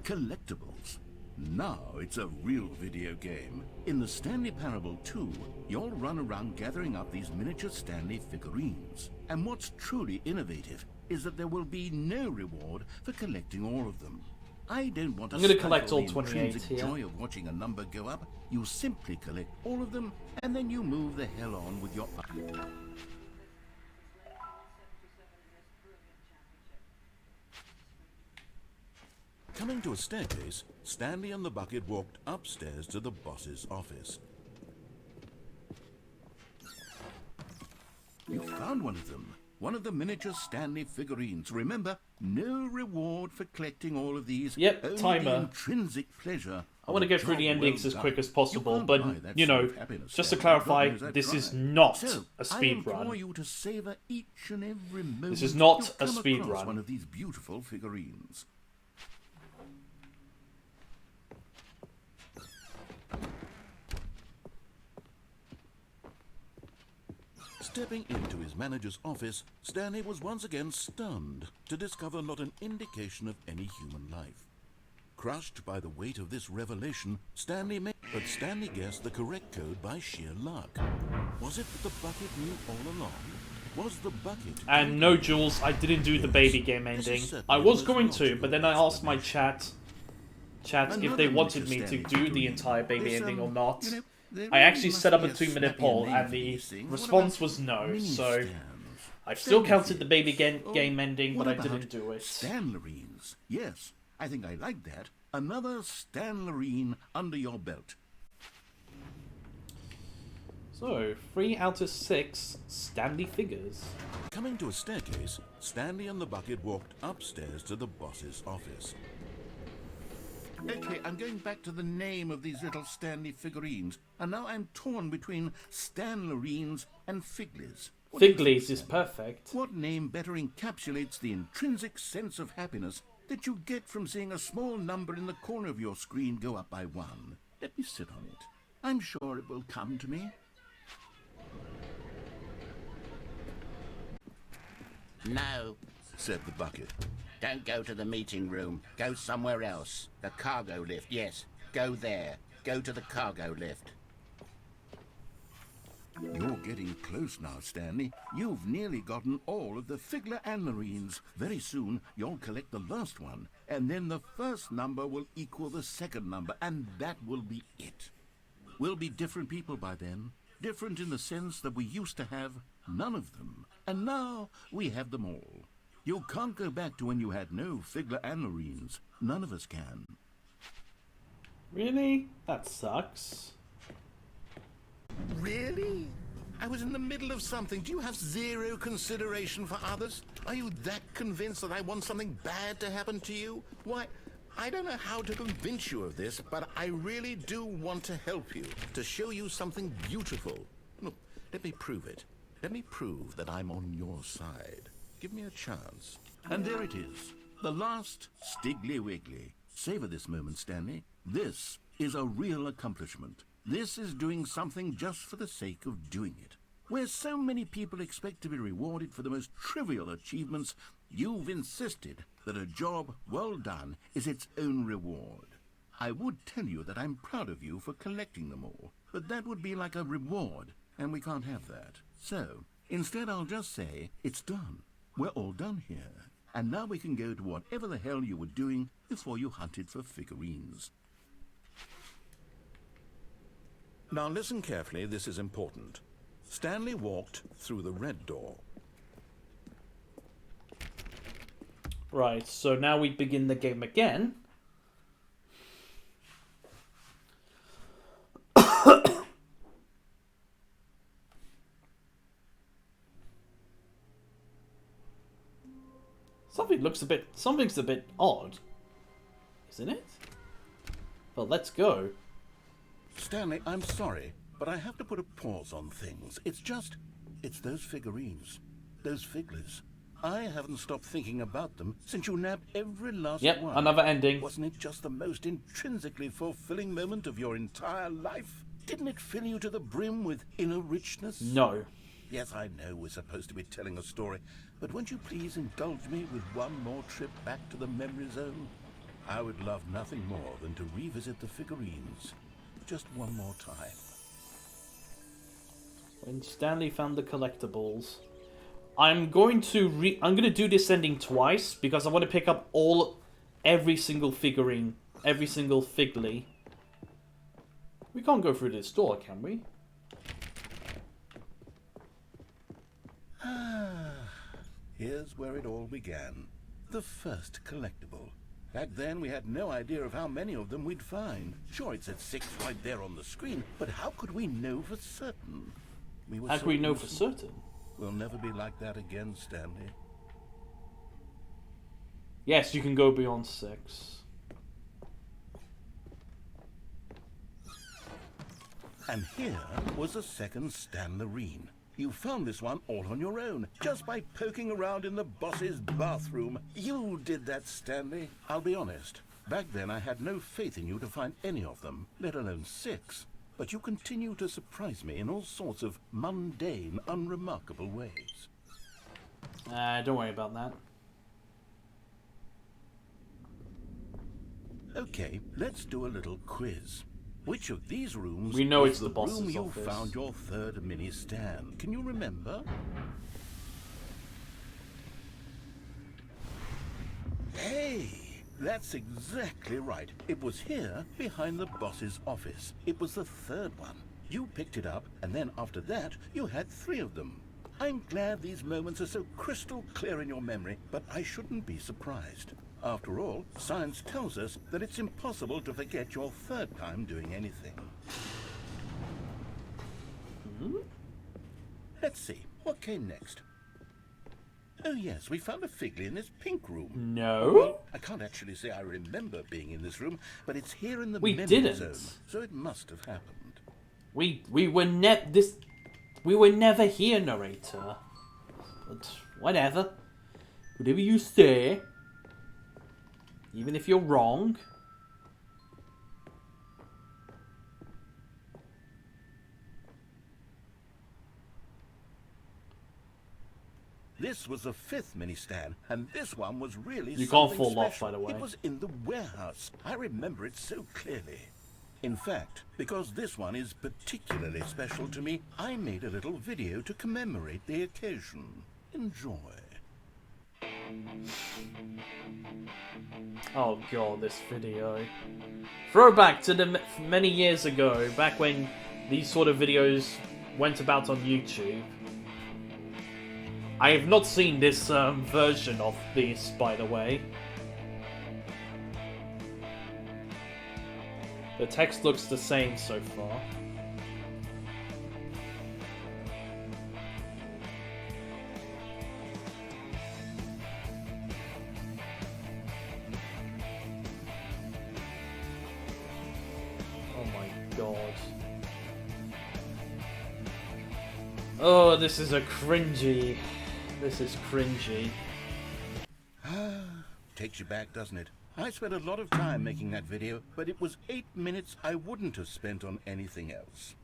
collectibles. Now it's a real video game. In the Stanley Parable 2, you'll run around gathering up these miniature Stanley figurines. And what's truly innovative is that there will be no reward for collecting all of them. I don't want to I'm going to collect all the 28 intrinsic here. joy of watching a number go up. You simply collect all of them, and then you move the hell on with your... Coming to a staircase, Stanley and the bucket walked upstairs to the boss's office. You found one of them. One of the miniature Stanley figurines. Remember, no reward for collecting all of these. Yep, only timer. the intrinsic pleasure. I want to get through the endings as quick as possible, but, you know, just to clarify, this is not a speed I implore run. you to savor each and every moment This is not you a come speed across run. one of these beautiful figurines. Stepping into his manager's office, Stanley was once again stunned to discover not an indication of any human life. Crushed by the weight of this revelation, Stanley guessed the correct code by sheer luck. Was it that the bucket knew all along? Was the bucket... And no, Jules, I didn't do the baby game ending. I was going to, but then I asked my chat if they wanted me to do the entire baby ending or not. I actually set up a 2-minute poll, and the response was no, so I've still counted the baby game ending, but I didn't do it. Stanlerines. Yes, I think I like that. Another Stanlerine under your belt. So, 3 out of 6 Stanley figures. Coming to a staircase, Stanley and the bucket walked upstairs to the boss's office. Okay, I'm going back to the name of these little Stanley figurines, and now I'm torn between Stanlerines and Figleys. Figleys is perfect. What name better encapsulates the intrinsic sense of happiness that you get from seeing a small number in the corner of your screen go up by 1? Let me sit on it. I'm sure it will come to me. No, said the bucket. don't go to the meeting room. Go somewhere else. The cargo lift, yes. Go there. Go to the cargo lift. You're getting close now, Stanley. You've nearly gotten all of the Figler Anlerines. Very soon, you'll collect the last one, and then the first number will equal the second number, and that will be it. We'll be different people by then. Different in the sense that we used to have none of them, and now we have them all. You can't go back to when you had no Figler Anlerines. None of us can. Really? That sucks. Really? I was in the middle of something. Do you have zero consideration for others? Are you that convinced that I want something bad to happen to you? Why, I don't know how to convince you of this, but I really do want to help you, to show you something beautiful. Look, let me prove it. Let me prove that I'm on your side. Give me a chance. And there it is. The last Stiggly Wiggly. Savor this moment, Stanley. This is a real accomplishment. This is doing something just for the sake of doing it. Where so many people expect to be rewarded for the most trivial achievements, you've insisted that a job well done is its own reward. I would tell you that I'm proud of you for collecting them all, but that would be like a reward, and we can't have that. So, instead I'll just say, it's done. We're all done here. And now we can go to whatever the hell you were doing before you hunted for figurines. Now listen carefully, this is important. Stanley walked through the red door. Right, so now we begin the game again. Something's a bit odd, isn't it? Well, let's go. Stanley, I'm sorry, but I have to put a pause on things. It's those figurines, those Figleys. I haven't stopped thinking about them since you nabbed every last one. Yep, another ending. Wasn't it just the most intrinsically fulfilling moment of your entire life? Didn't it fill you to the brim with inner richness? No. Yes, I know we're supposed to be telling a story, but won't you please indulge me with one more trip back to the memory zone? I would love nothing more than to revisit the figurines just one more time. When Stanley found the collectibles. I'm going to do this ending twice because I want to pick up every single figurine, every single Figley. We can't go through this door, can we? Here's where it all began. The first collectible. Back then, we had no idea of how many of them we'd find. Sure, it said 6 right there on the screen, but how could we know for certain? How could we know for certain? We'll never be like that again, Stanley. Yes, you can go beyond 6. And here was a second Stanlerine. You found this one all on your own, just by poking around in the boss's bathroom. You did that, Stanley. I'll be honest. Back then, I had no faith in you to find any of them, let alone 6. But you continue to surprise me in all sorts of mundane, unremarkable ways. Don't worry about that. Okay, let's do a little quiz. Which of these rooms we know was it's the boss's room you office. found your third mini Stan? Can you remember? Hey, that's exactly right. It was here, behind the boss's office. It was the third one. You picked it up, and then after that, you had 3 of them. I'm glad these moments are so crystal clear in your memory, but I shouldn't be surprised. After all, science tells us that it's impossible to forget your third time doing anything. Let's see, what came next? Oh yes, we found a Figley in this pink room. No. Well, I can't actually say I remember being in this room, but it's here in the memory zone, so it must have happened. We were never here, narrator. But whatever. Whatever you say. Even if you're wrong. This was the 5th mini Stan, and this one was really You something can't fall special. off, by the way. It was in the warehouse. I remember it so clearly. In fact, because this one is particularly special to me, I made a little video to commemorate the occasion. Enjoy. Oh god, this video. Throwback to the many years ago, back when these sort of videos went about on YouTube. I have not seen this version of this, by the way. The text looks the same so far. Oh my god. Oh, this is a cringy. This is cringy. Takes you back, doesn't it? I spent a lot of time making that video, but it was 8 minutes I wouldn't have spent on anything else.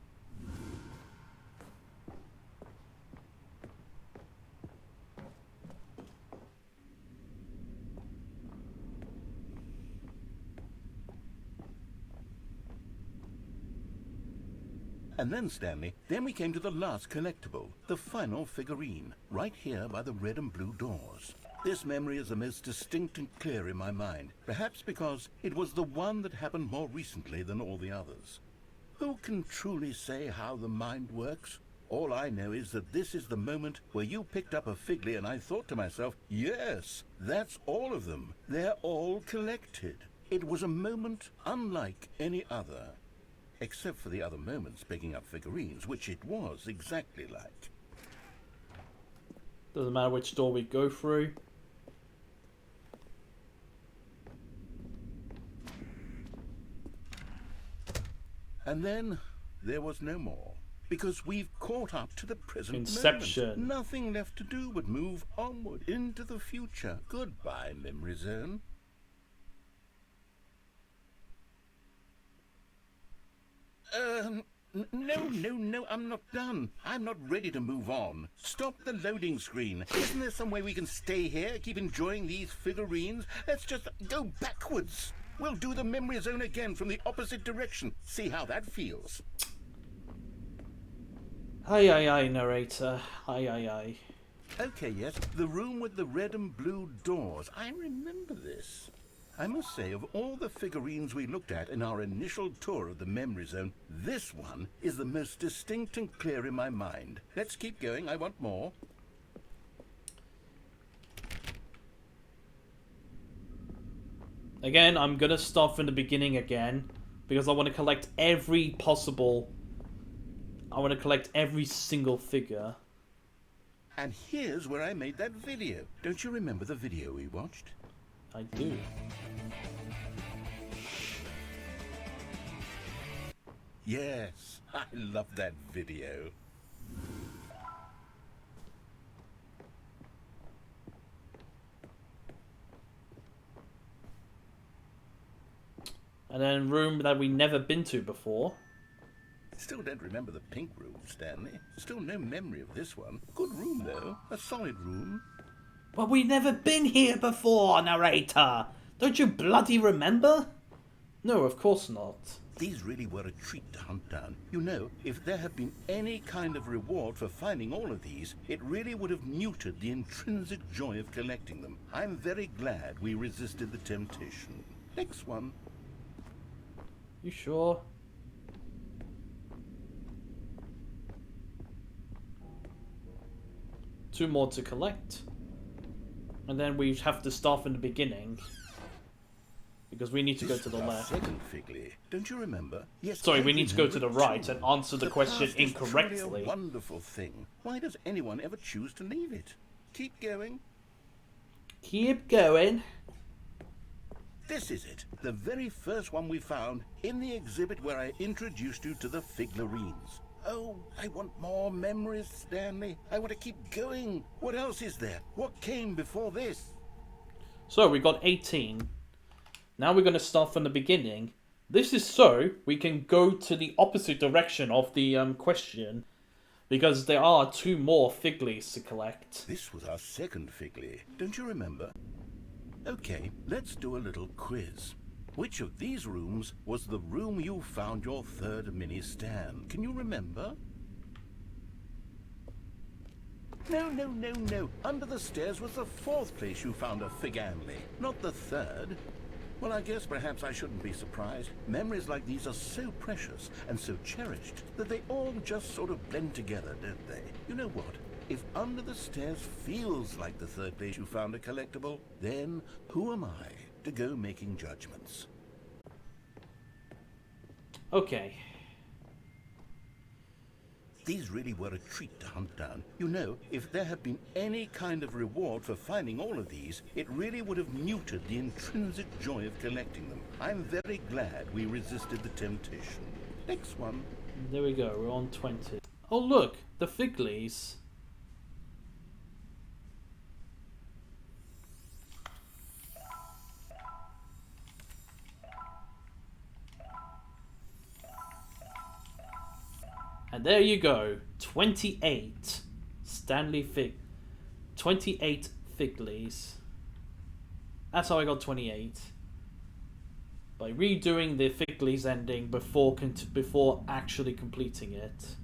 And then, Stanley, then we came to the last collectible, the final figurine, right here by the red and blue doors. This memory is the most distinct and clear in my mind, perhaps because it was the one that happened more recently than all the others. Who can truly say how the mind works? All I know is that this is the moment where you picked up a Figley and I thought to myself, yes, that's all of them. They're all collected. It was a moment unlike any other. Except for the other moments picking up figurines, which it was exactly like. Doesn't matter which door we go through. And then there was no more, because we've caught up to the present Inception. moment. Nothing left to do but move onward into the future. Goodbye, memory zone. No, I'm not done. I'm not ready to move on. Stop the loading screen. Isn't there some way we can stay here, keep enjoying these figurines? Let's just go backwards. We'll do the memory zone again from the opposite direction. See how that feels. Aye, narrator. Aye. Okay, yes, the room with the red and blue doors. I remember this. I must say, of all the figurines we looked at in our initial tour of the memory zone, this one is the most distinct and clear in my mind. Let's keep going, I want more. Again, I'm gonna start from the beginning again, because I want to collect every possible... I want to collect every single figure. And here's where I made that video. Don't you remember the video we watched? I do. Yes, I love that video. And then room that we never been to before. Still don't remember the pink room, Stanley. Still no memory of this one. Good room, though. A solid room. Well, we've never been here before, narrator. Don't you bloody remember? No, of course not. These really were a treat to hunt down. You know, if there had been any kind of reward for finding all of these, it really would have neutered the intrinsic joy of collecting them. I'm very glad we resisted the temptation. Next one. You sure? Two more to collect. And then we have to start from the beginning. Because we need to go to the left. Second Figley. Don't you remember? Yes. Sorry, we need to go to the right and answer the question past is incorrectly. truly a wonderful thing. Why does anyone ever choose to leave it? Keep going. Keep going. This is it. The very first one we found in the exhibit where I introduced you to the figurines. Oh, I want more memories, Stanley. I want to keep going. What else is there? What came before this? So, we got 18. Now we're going to start from the beginning. This is so we can go to the opposite direction of the question. Because there are two more Figleys to collect. This was our second Figley. Don't you remember? Okay, let's do a little quiz. Which of these rooms was the room you found your third mini Stan? Can you remember? No. Under the stairs was the fourth place you found a Figleys, not the third. Well, I guess perhaps I shouldn't be surprised. Memories like these are so precious and so cherished that they all just sort of blend together, don't they? You know what? If under the stairs feels like the third place you found a collectible, then who am I to go making judgments? Okay. These really were a treat to hunt down. You know, if there had been any kind of reward for finding all of these, it really would have neutered the intrinsic joy of collecting them. I'm very glad we resisted the temptation. Next one. There we go, we're on 20. Oh look, the Figleys. And there you go, 28 28 Figleys. That's how I got 28. By redoing the Figleys ending before actually completing it.